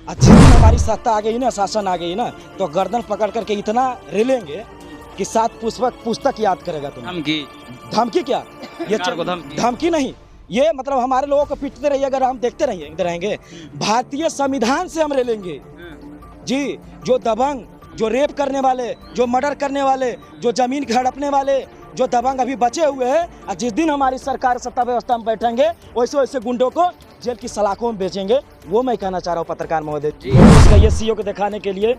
अच्छी दिन हमारी सत्ता आ गई ना, शासन आ गई ना, तो गर्दन पकड़ करके इतना रेलेंगे कि 7 पुस्तक याद करेगा तुम। धमकी क्या? ये धमकी नहीं, ये मतलब हमारे लोगों को पीटते रहिए, अगर हम देखते रहेंगे। भारतीय संविधान से हम रेलेंगे जी। जो दबंग, जो रेप करने वाले, जो मर्डर करने वाले, जो जमीन हड़पने वाले, जो दबंग अभी बचे हुए हैं, और जिस दिन हमारी सरकार सत्ता व्यवस्था में बैठेंगे वैसे वैसे गुंडों को जेल की सलाखों में बेचेंगे। वो मैं कहना चाह रहा हूँ पत्रकार महोदय जी। इसका ये सीओ को दिखाने के लिए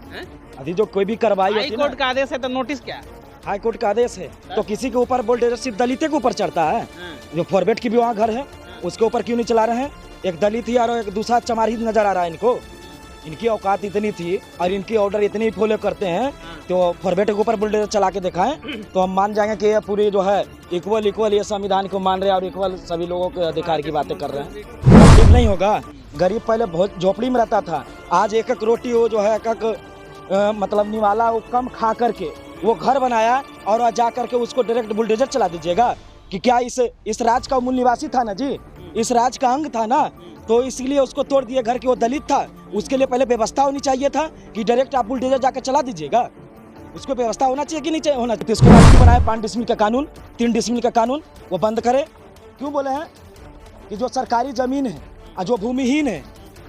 अभी जो कोई भी कार्रवाई हाई कोर्ट का आदेश है तो नोटिस क्या? हाई कोर्ट का आदेश है तो किसी के ऊपर बुलडोजर सिर्फ दलित के ऊपर चढ़ता है। जो फॉरवर्ड की भी वहाँ घर है उसके ऊपर क्यों नहीं चला रहे हैं? एक दलित ही और एक दूसरा चमारी नजर आ रहा है इनको। इनकी औकात इतनी थी और इनकी ऑर्डर इतनी फॉलो करते हैं तो फॉरवर्ड के ऊपर बुलडोजर चला के दिखाएं तो हम मान जाएंगे कि ये पूरी जो है इक्वल ये संविधान को मान रहे हैं और इक्वल सभी लोगों के अधिकार की बातें कर रहे हैं। ठीक नहीं होगा। गरीब पहले बहुत झोपड़ी में रहता था, आज एक एक रोटी वो जो है मतलब निवाला वो कम खा करके वो घर बनाया और जा करके उसको डायरेक्ट बुलडोजर चला दीजिएगा कि क्या इस राज्य का मूल निवासी था ना जी, इस राज्य का अंग था ना, तो इसीलिए उसको तोड़ दिए घर की। वो दलित था, उसके लिए पहले व्यवस्था होनी चाहिए था कि डायरेक्ट आप बुलडोजर जाकर चला दीजिएगा। उसको व्यवस्था होना चाहिए कि नहीं चाहिए होना चाहिए। इसको क्यों बनाया 5 डिसमिल का कानून, 3 डिसमिल का कानून वो बंद करे? क्यों बोले हैं कि जो सरकारी जमीन है और जो भूमिहीन है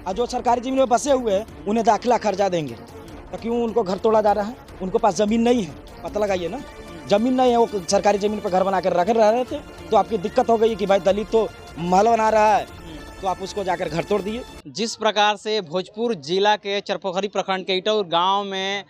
और जो सरकारी जमीन में बसे हुए हैं उन्हें दाखिला खर्चा देंगे, तो क्यों उनको घर तोड़ा जा रहा है? उनको पास जमीन नहीं है, पता लगाइए ना। जमीन नहीं है, वो सरकारी जमीन पर घर बना कर रख रहे थे, तो आपकी दिक्कत हो गई कि भाई दलित तो महल बना रहा है तो आप उसको जाकर घर तोड़ दिए। जिस प्रकार से भोजपुर जिला के चरपोखरी प्रखंड के इटौर गांव में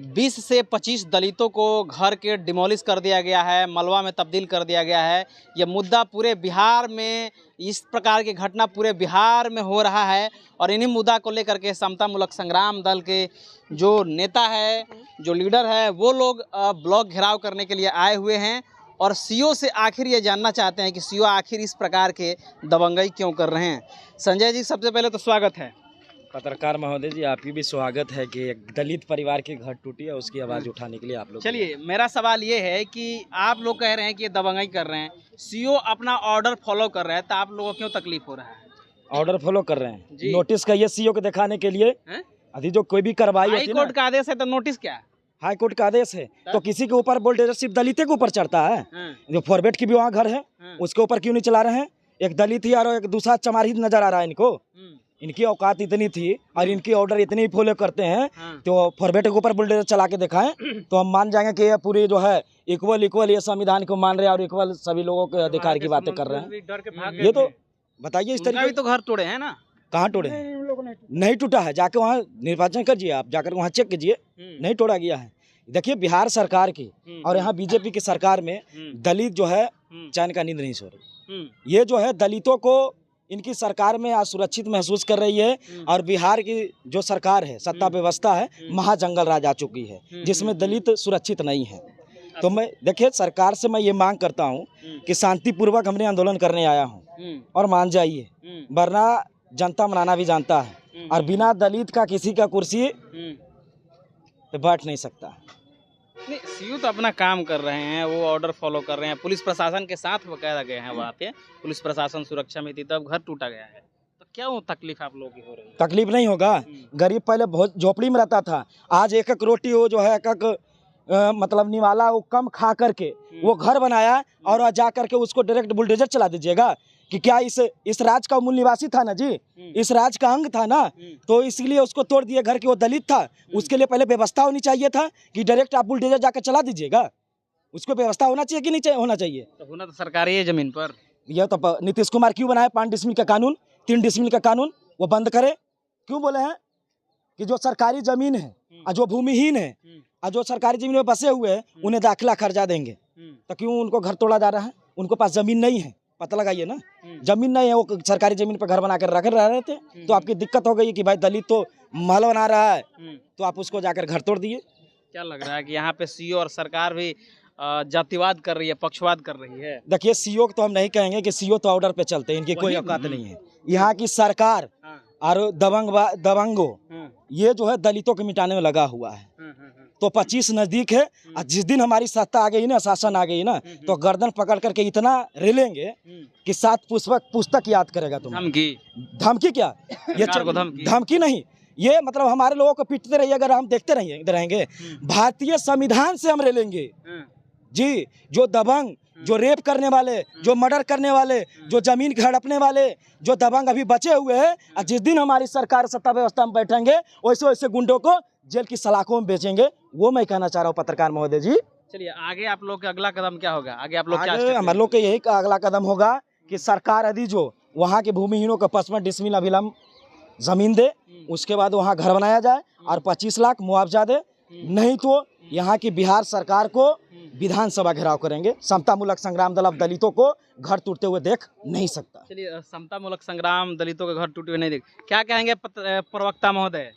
20 से 25 दलितों को घर के डिमोलिश कर दिया गया है, मलबा में तब्दील कर दिया गया है, यह मुद्दा पूरे बिहार में, इस प्रकार की घटना पूरे बिहार में हो रहा है। और इन्हीं मुद्दा को लेकर के समतामूलक संग्राम दल के जो नेता है, जो लीडर है, वो लोग ब्लॉक घेराव करने के लिए आए हुए हैं और सीओ से आखिर ये जानना चाहते हैं कि सीओ आखिर इस प्रकार के दबंगई क्यों कर रहे हैं। संजय जी, सबसे पहले तो स्वागत है। पत्रकार महोदय जी, आपकी भी स्वागत है कि एक दलित परिवार की घर टूटी है, उसकी आवाज़ उठाने के लिए आप लोग। चलिए, मेरा सवाल ये है कि आप लोग कह रहे हैं कि ये दबंगई कर रहे हैं, सीओ अपना ऑर्डर फॉलो कर रहे हैं, तो आप लोगों को क्यों तकलीफ हो रहा है? ऑर्डर फॉलो कर रहे हैं, नोटिस का ये सीओ को दिखाने के लिए अभी जो कोई भी कार्रवाई हाई कोर्ट का आदेश है तो नोटिस क्या? हाई कोर्ट का आदेश है तो किसी के ऊपर बुलडोजर सिर्फ दलित के ऊपर चढ़ता है। जो फॉरवर्ड की भी वहाँ घर है उसके ऊपर क्यों नहीं चला रहे हैं? एक दलित ही और एक दूसरा चमारी नजर आ रहा है इनको। इनकी औकात इतनी थी और इनकी ऑर्डर इतनी फॉलो करते हैं तो फॉरवर्ड के ऊपर बुलडोजर चला के दिखाएं तो हम मान जाएंगे कि ये पूरी जो है इक्वल ये संविधान को मान रहे हैं और इक्वल सभी लोगों के अधिकार की बातें कर रहे हैं। ये तो बताइए, इस तरीके तो घर तोड़े हैं ना? कहाँ तोड़े हैं? नहीं टूटा है, जाके वहाँ निर्वाचन कीजिए, आप जाकर वहाँ चेक कीजिए, नहीं तोड़ा गया है। देखिए, बिहार सरकार की और यहाँ बीजेपी की सरकार में दलित जो है चैन का नींद नहीं सो रही। ये जो है दलितों को इनकी सरकार में असुरक्षित महसूस कर रही है और बिहार की जो सरकार है, सत्ता व्यवस्था है, महाजंगल राज आ चुकी है जिसमें दलित सुरक्षित नहीं है। तो मैं देखिए, सरकार से मैं ये मांग करता हूँ कि शांतिपूर्वक हमने आंदोलन करने आया हूँ और मान जाइए, वरना जनता मनाना भी जानता है और बिना दलित का किसी का कुर्सी पे बैठ नहीं सकता। नहीं, सीओ तो अपना काम कर रहे हैं, वो ऑर्डर फॉलो कर रहे हैं, पुलिस प्रशासन के साथ बकायदा गए हैं वहाँ पे, पुलिस प्रशासन सुरक्षा में थी तब घर टूटा गया है, तो क्या वो तकलीफ आप लोगों की हो रही है? तकलीफ नहीं होगा। गरीब पहले बहुत झोपड़ी में रहता था, आज एक एक रोटी वो जो है मतलब निवाला वो कम खा करके वो घर बनाया और जा करके उसको डायरेक्ट बुलडोजर चला दीजिएगा कि क्या इस राज्य का मूल निवासी था ना जी, इस राज्य का अंग था ना, तो इसीलिए उसको तोड़ दिए घर की। वो दलित था, उसके लिए पहले व्यवस्था होनी चाहिए था कि डायरेक्ट आप बुलडोजर जाकर चला दीजिएगा। उसको व्यवस्था होना चाहिए कि नहीं चाहिए होना चाहिए? तो होना तो सरकारी है जमीन पर। यह तो नीतीश कुमार क्यों बनाए 5 डिसमिल का कानून, 3 डिसमिल का कानून वो बंद करे? क्यों बोले हैं कि जो सरकारी जमीन है और जो भूमिहीन है और जो सरकारी जमीन में बसे हुए हैं उन्हें दाखिला खर्चा देंगे, तो क्यों उनको घर तोड़ा जा रहा है? उनको पास जमीन नहीं है, पता लगाइए ना। जमीन नहीं है, वो सरकारी जमीन पर घर बना कर रख रहे थे, तो आपकी दिक्कत हो गई कि भाई दलित तो महल बना रहा है तो आप उसको जाकर घर तोड़ दिए। क्या लग रहा है कि यहाँ पे सीओ और सरकार भी जातिवाद कर रही है, पक्षवाद कर रही है? देखिए, सीओ तो हम नहीं कहेंगे कि सीओ तो ऑर्डर पे चलते हैं, इनकी कोई औकात नहीं है। यहाँ की सरकार और दबंगो ये जो है दलितों को मिटाने में लगा हुआ है। तो 25 नजदीक है और जिस दिन हमारी सत्ता आ गई ना, शासन आ गई ना, तो गर्दन पकड़ करके इतना रेलेंगे कि 7 पुस्तक याद करेगा तुम। धमकी क्या? ये धमकी नहीं, ये मतलब हमारे लोगों को पीटते रहिए, अगर हम देखते रहेंगे। भारतीय संविधान से हम लेंगे जी। जो दबंग, जो रेप करने वाले, जो मर्डर करने वाले, जो जमीन हड़पने वाले, जो दबंग अभी बचे हुए हैं, और जिस दिन हमारी सरकार सत्ता व्यवस्था में बैठेंगे वैसे वैसे गुंडों को जेल की सलाखों में बेचेंगे। वो मैं कहना चाह रहा हूँ पत्रकार महोदय जी। चलिए आगे आप लोग का अगला कदम क्या होगा? आगे आप लोग क्या आगे हमारे लोग का यही अगला कदम होगा कि सरकार यदि जो वहाँ के भूमिहीनों को 55 डिसमिल अभिलंब जमीन दे, उसके बाद वहाँ घर बनाया जाए और 25 लाख मुआवजा दे। नहीं तो यहाँ की बिहार सरकार को विधानसभा घेराव करेंगे। समता मूलक संग्राम दल अब दलितों को घर टूटते हुए देख नहीं सकता। चलिए समता मूलक संग्राम दलितों के घर टूटे हुए नहीं देख, क्या कहेंगे प्रवक्ता महोदय?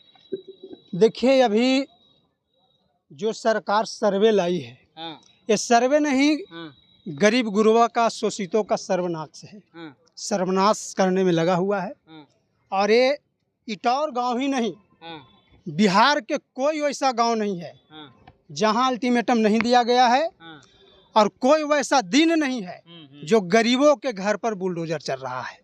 देखिए, अभी जो सरकार सर्वे लाई है, ये सर्वे नहीं, गरीब गुरबा का, शोषितों का सर्वनाश है, सर्वनाश करने में लगा हुआ है। और ये इटौर गांव ही नहीं, बिहार के कोई वैसा गांव नहीं है जहां अल्टीमेटम नहीं दिया गया है, और कोई वैसा दिन नहीं है जो गरीबों के घर पर बुलडोजर चल रहा है।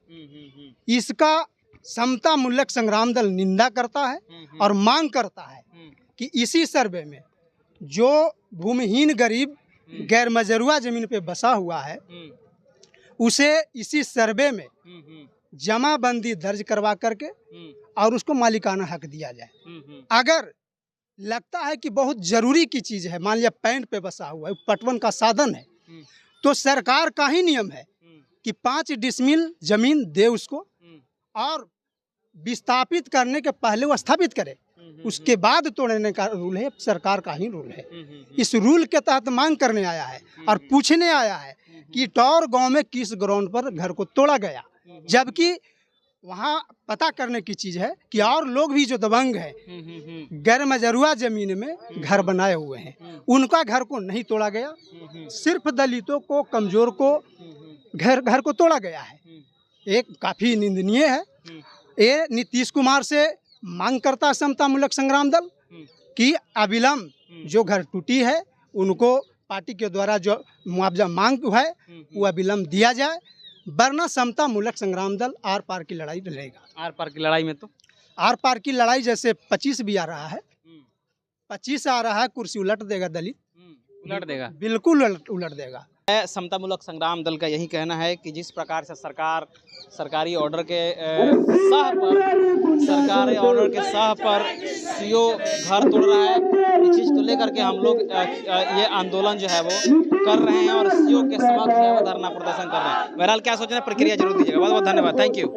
इसका समता मूलक संग्राम दल निंदा करता है और मांग करता है कि इसी सर्वे में जो भूमिहीन गरीब गैर मजरूआ जमीन पे बसा हुआ है, उसे इसी सर्वे में जमाबंदी दर्ज करवा करके और उसको मालिकाना हक दिया जाए। अगर लगता है कि बहुत जरूरी की चीज है, मान लिया पैंट पे बसा हुआ है, पटवन का साधन है, तो सरकार का ही नियम है कि 5 डिसमिल जमीन दे उसको, और विस्थापित करने के पहले वो स्थापित करे, उसके बाद तोड़ने का रूल है, सरकार का ही रूल है। इस रूल के तहत मांग करने आया है और पूछने आया है कि टौर गांव में किस ग्राउंड पर घर को तोड़ा गया, जबकि वहाँ पता करने की चीज है कि और लोग भी जो दबंग है, गैर मजरूआ जमीन में घर बनाए हुए हैं, उनका घर को नहीं तोड़ा गया, सिर्फ दलितों को, कमजोर को घर को तोड़ा गया है। एक काफी निंदनीय है। ये नीतीश कुमार से मांग करता है समता मूलक संग्राम दल कि अविलंब जो घर टूटी है उनको पार्टी के द्वारा जो मुआवजा मांग है वो अविलंब दिया जाए, वरना समता मूलक संग्राम दल आर पार की लड़ाई लड़ेगा। आर पार की लड़ाई में तो आर पार की लड़ाई जैसे 25 भी आ रहा है, 25 आ रहा है, कुर्सी उलट देगा दलित, उलट देगा, बिल्कुल उलट देगा। समता मूलक संग्राम दल का यही कहना है कि जिस प्रकार से सरकार सरकारी ऑर्डर के सह पर सीओ घर तोड़ रहा है, इस चीज़ को लेकर के हम लोग ये आंदोलन जो है वो कर रहे हैं और सीओ के समक्ष जो है वो धरना प्रदर्शन कर रहे हैं। बहरहाल क्या सोचना, प्रक्रिया जरूर दीजिएगा। बहुत बहुत धन्यवाद, थैंक यू।